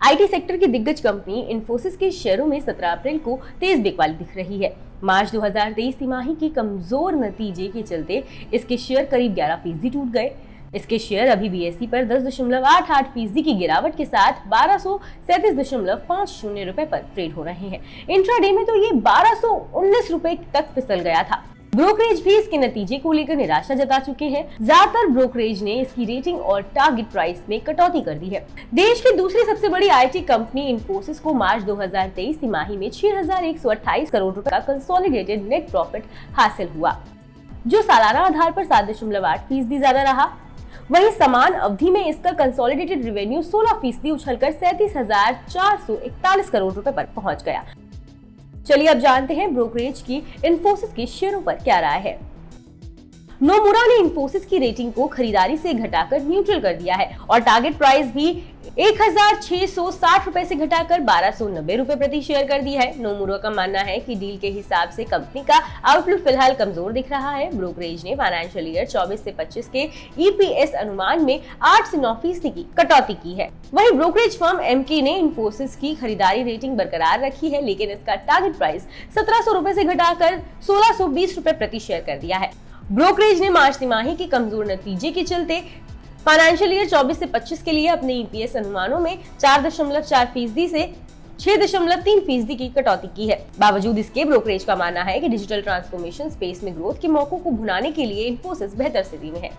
IT sector की दिग्गज company Infosys के शेयरों में 17 अप्रैल को तेज बिकवाली दिख रही है। मार्च 2023 तिमाही की कमजोर नतीजे के चलते इसके शेयर करीब 11% टूट गए। इसके शेयर अभी बीएसई पर 10.88% की गिरावट के साथ 1237.50 रुपए पर ट्रेड हो रहे हैं। इंट्राडे में तो ये 1219 रुपए तक फिसल गया था। ब्रोकरेज भी इसके नतीजे को लेकर निराशा जता चुके हैं। ज्यादातर ब्रोकरेज ने इसकी रेटिंग और टारगेट प्राइस में कटौती कर दी है। देश की दूसरी सबसे बड़ी आईटी कंपनी इन्फोसिस को मार्च 2023 तिमाही में 6,128 करोड़ रुपए का कंसोलिडेटेड नेट प्रॉफिट हासिल हुआ, जो सालाना आधार पर 7.8% ज्यादा रहा। वहीं समान अवधि में इसका कंसोलिडेटेड रेवेन्यू 16% उछलकर 37,441 करोड़ रुपए पर पहुंच गया। चलिए अब जानते हैं ब्रोकरेज की इन्फोसिस के शेयरों पर क्या राय है। नोमुरा ने इन्फोसिस की रेटिंग को खरीदारी से घटाकर न्यूट्रल कर दिया है और टारगेट प्राइस भी 1,660 रुपए से घटाकर 1,290 रुपए प्रति शेयर कर दी है। नोमुरा का मानना है कि डील के हिसाब से कंपनी का आउटलुक फिलहाल कमजोर दिख रहा है। ब्रोकरेज ने फाइनेंशियल ईयर 24 से 25 के ईपीएस अनुमान में 8 से 9% की कटौती की है। वहीं ब्रोकरेज फर्म एमके ने इन्फोसिस की खरीदारी रेटिंग बरकरार रखी है, लेकिन इसका टारगेट प्राइस 1,700 रुपए से घटाकर 1,620 रुपए प्रति शेयर कर दिया है। ब्रोकरेज ने मार्च तिमाही के कमजोर नतीजे के चलते फाइनेंशियल ईयर 24 से 25 के लिए अपने ईपीएस अनुमानों में 4.4% से 6.3% की कटौती की है। बावजूद इसके ब्रोकरेज का मानना है कि डिजिटल ट्रांसफॉर्मेशन स्पेस में ग्रोथ के मौकों को भुनाने के लिए इन्फोसिस बेहतर स्थिति में है।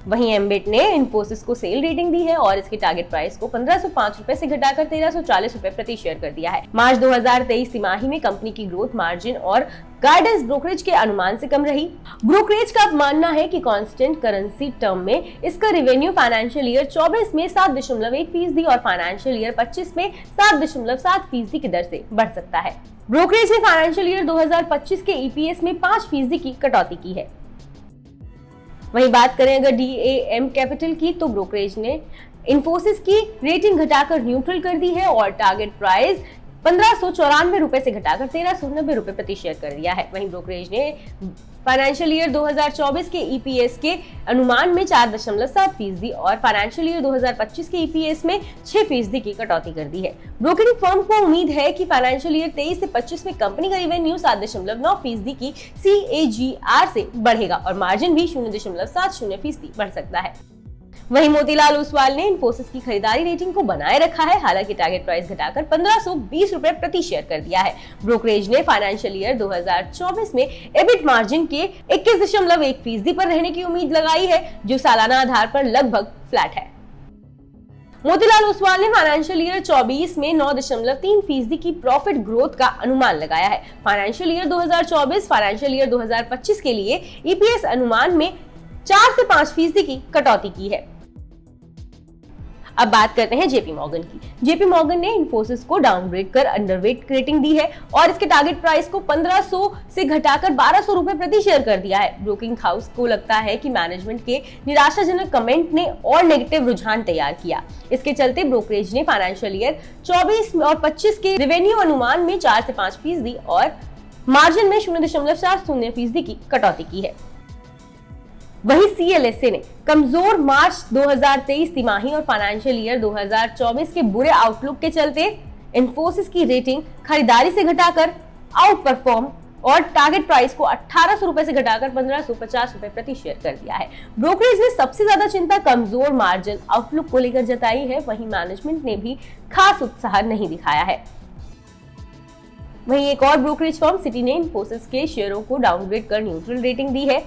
वहीं एम्बिट ने इन्फोसिस को सेल रेटिंग दी है और इसके टारगेट प्राइस को 1,505 रुपए से घटाकर 1,340 रुपए प्रति शेयर कर दिया है। मार्च 2023 तिमाही में कंपनी की ग्रोथ मार्जिन और गाइडेंस ब्रोकरेज के अनुमान से कम रही। ब्रोकरेज का मानना है कि कांस्टेंट करेंसी टर्म में इसका रेवेन्यू फाइनेंशियल ईयर 24 में 7.1% और फाइनेंशियल ईयर 25 में 7.7% की दर से बढ़ सकता है। ब्रोकरेज ने फाइनेंशियल ईयर 2025 के ईपीएस में 5% की कटौती की है। वहीं बात करें अगर डीएएम कैपिटल की, तो ब्रोकरेज ने इन्फोसिस की रेटिंग घटाकर न्यूट्रल कर दी है और टारगेट प्राइस 1,594 रुपए से घटाकर 1,390 रुपए प्रति शेयर कर दिया है। वहीं ब्रोकरेज ने फाइनेंशियल ईयर 2024 के ईपीएस के अनुमान में 4.7% और फाइनेंशियल ईयर 2025 के ईपीएस में 6% की कटौती कर दी है। ब्रोकरिंग फर्म को उम्मीद है कि फाइनेंशियल ईयर 23 से 25 में कंपनी का रेवेन्यू 7.9% की CAGR से बढ़ेगा और मार्जिन भी 0.70% बढ़ सकता है। वहीं मोतीलाल ओसवाल ने इन्फोसिस की खरीदारी रेटिंग को बनाए रखा है, हालांकि टारगेट प्राइस घटाकर 1,520 रुपए प्रति शेयर कर दिया है। ब्रोकरेज ने फाइनेंशियल ईयर 2024 में एबिट मार्जिन के 21.1% पर रहने की उम्मीद लगाई है, जो सालाना आधार पर लगभग फ्लैट है। मोतीलाल ओसवाल ने फाइनेंशियल ईयर 24 में 9.3% की प्रॉफिट ग्रोथ का अनुमान लगाया है। फाइनेंशियल ईयर 2024 फाइनेंशियल ईयर 2025 के लिए ईपीएस अनुमान में 4 से 5% की कटौती की है। अब बात करते हैं जेपी मॉर्गन की। जेपी मॉर्गन ने इन्फोसिस को डाउनग्रेड कर अंडरवेट रेटिंग दी है और इसके टारगेट प्राइस को 1,500 से घटाकर 1,200 रुपए प्रति शेयर कर दिया है। ब्रोकिंग हाउस को लगता है कि मैनेजमेंट के निराशाजनक कमेंट ने और नेगेटिव रुझान तैयार किया। इसके चलते ब्रोकरेज ने फाइनेंशियल ईयर 24 और 25 के रेवेन्यू अनुमान में 4 से 5% और मार्जिन में 0.40% की कटौती की है। वहीं CLSA ने कमजोर मार्च 2023 तिमाही और फाइनेंशियल ईयर 2024 के बुरे आउटलुक के चलते इन्फोसिस की रेटिंग खरीदारी से घटाकर आउट परफॉर्म और टारगेट प्राइस को 1,800 रुपए से घटाकर 1,550 रुपए प्रति शेयर कर दिया है। ब्रोकरेज ने सबसे ज्यादा चिंता कमजोर मार्जिन आउटलुक को लेकर जताई है, वहीं मैनेजमेंट ने भी खास उत्साह नहीं दिखाया है। वहीं एक और ब्रोकरेज फर्म सिटी ने इन्फोसिस के शेयरों को डाउनग्रेड कर न्यूट्रल रेटिंग दी है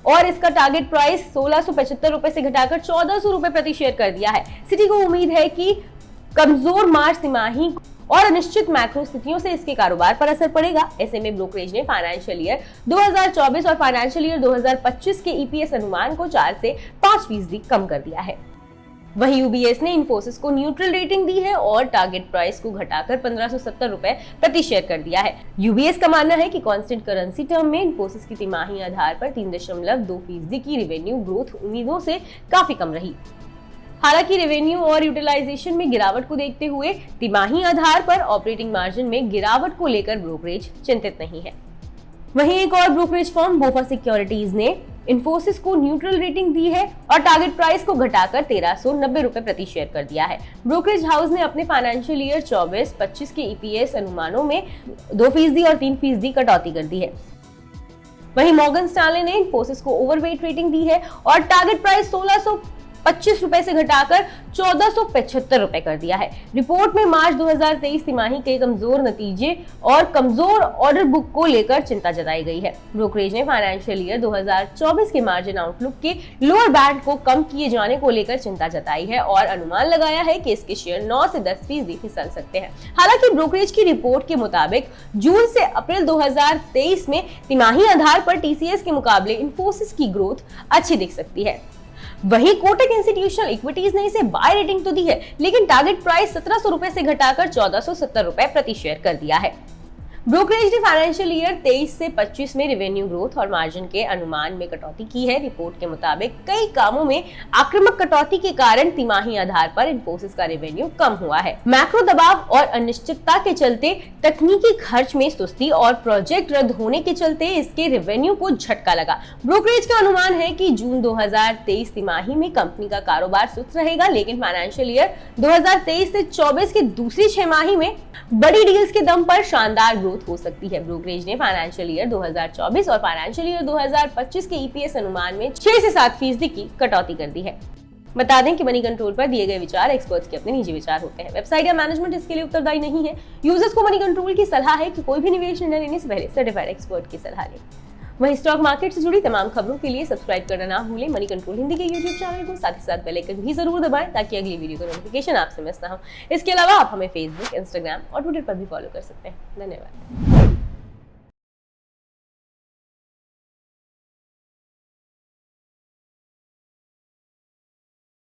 और इसका टारगेट प्राइस 1,675 रुपए से घटाकर 1,400 रुपए प्रति शेयर कर दिया है। सिटी को उम्मीद है कि कमजोर मार्च तिमाही और अनिश्चित मैक्रो स्थितियों से इसके कारोबार पर असर पड़ेगा। ऐसे में ब्रोकरेज ने फाइनेंशियल ईयर 2024 और फाइनेंशियल ईयर 2025 के ईपीएस अनुमान को 4 से 5% कम कर दिया है। वहीं यूबीएस ने इन्फोसिस को न्यूट्रल रेटिंग दी है और टारगेट प्राइस को घटाकर 1,570 रुपए प्रति शेयर कर दिया है। यूबीएस का मानना है कि कांस्टेंट करेंसी टर्म में इन्फोसिस की तिमाही आधार पर 3.2% की रेवेन्यू ग्रोथ उम्मीदों से काफी कम रही। हालांकि रेवेन्यू और यूटिलाइजेशन में गिरावट को देखते हुए तिमाही आधार पर ऑपरेटिंग मार्जिन में गिरावट को लेकर ब्रोकरेज चिंतित नहीं है। वहीं एक और ब्रोकरेज फर्म बोफा सिक्योरिटीज ने इन्फोसिस को न्यूट्रल रेटिंग दी है और टारगेट प्राइस को घटाकर 1390 रुपए प्रति शेयर कर दिया है। ब्रोकरेज हाउस ने अपने फाइनेंशियल ईयर 24-25 के ईपीएस अनुमानों में 2% और 3% कटौती कर दी है। वहीं मॉर्गन स्टैनले ने इन्फोसिस को ओवरवेट रेटिंग दी है और टारगेट प्राइस 1625 रुपए से घटाकर 1475 रुपए कर दिया है। रिपोर्ट में मार्च 2023 तिमाही के कमजोर नतीजे और कमजोर ऑर्डर बुक को लेकर चिंता जताई गई है। ब्रोकरेज ने फाइनेंशियल ईयर 2024 के मार्जिन आउटलुक के लोअर बैंड को कम किए जाने को लेकर चिंता जताई है और अनुमान लगाया है कि इसके शेयर 9 से 10% फिसल सकते हैं। हालांकि ब्रोकरेज की रिपोर्ट के मुताबिक जून से अप्रैल 2023 में तिमाही आधार पर टीसीएस के मुकाबले इन्फोसिस की ग्रोथ अच्छी दिख सकती है। वहीं कोटक इंस्टीट्यूशनल इक्विटीज ने इसे बाय रेटिंग तो दी है, लेकिन टारगेट प्राइस 1700 रुपए से घटाकर 1470 रुपए प्रति शेयर कर दिया है। ब्रोकरेज ने फाइनेंशियल ईयर 23 से 25 में रेवेन्यू ग्रोथ और मार्जिन के अनुमान में कटौती की है। रिपोर्ट के मुताबिक कई कामों में आक्रामक कटौती के कारण तिमाही आधार पर इन्फोसिस का रेवेन्यू कम हुआ है। मैक्रो दबाव और अनिश्चितता के चलते, तकनीकी खर्च में सुस्ती और प्रोजेक्ट रद्द होने के चलते इसके रेवेन्यू को झटका लगा। ब्रोकरेज का अनुमान है कि जून 2023 तिमाही में कंपनी का कारोबार सुस्त रहेगा, लेकिन फाइनेंशियल ईयर 2023 से 24 की दूसरी छमाही में बड़ी डील्स के दम पर शानदार ग्रोथ हो सकती है। ब्रोकरेज ने फाइनेंशियल ईयर 2024 और फाइनेंशियल ईयर 2025 के ईपीएस अनुमान में 6 से 7% की कटौती कर दी है। बता दें कि मनी कंट्रोल पर दिए गए विचार एक्सपर्ट्स के अपने निजी विचार होते हैं। वेबसाइट या मैनेजमेंट इसके लिए उत्तरदायी नहीं है। यूजर्स को मनी कंट्रोल की सलाह है कि कोई भी निवेश निर्णय लेने से पहले सर्टिफाइड एक्सपर्ट की सलाह लें। वहीं स्टॉक मार्केट से जुड़ी तमाम खबरों के लिए सब्सक्राइब करना ना भूलें मनी कंट्रोल हिंदी के यूट्यूब चैनल को। साथ ही साथ बेल आइकन भी जरूर दबाएं ताकि अगली वीडियो का नोटिफिकेशन आपसे मिस ना हो। इसके अलावा आप हमें फेसबुक, इंस्टाग्राम और ट्विटर पर भी फॉलो कर सकते हैं। धन्यवाद।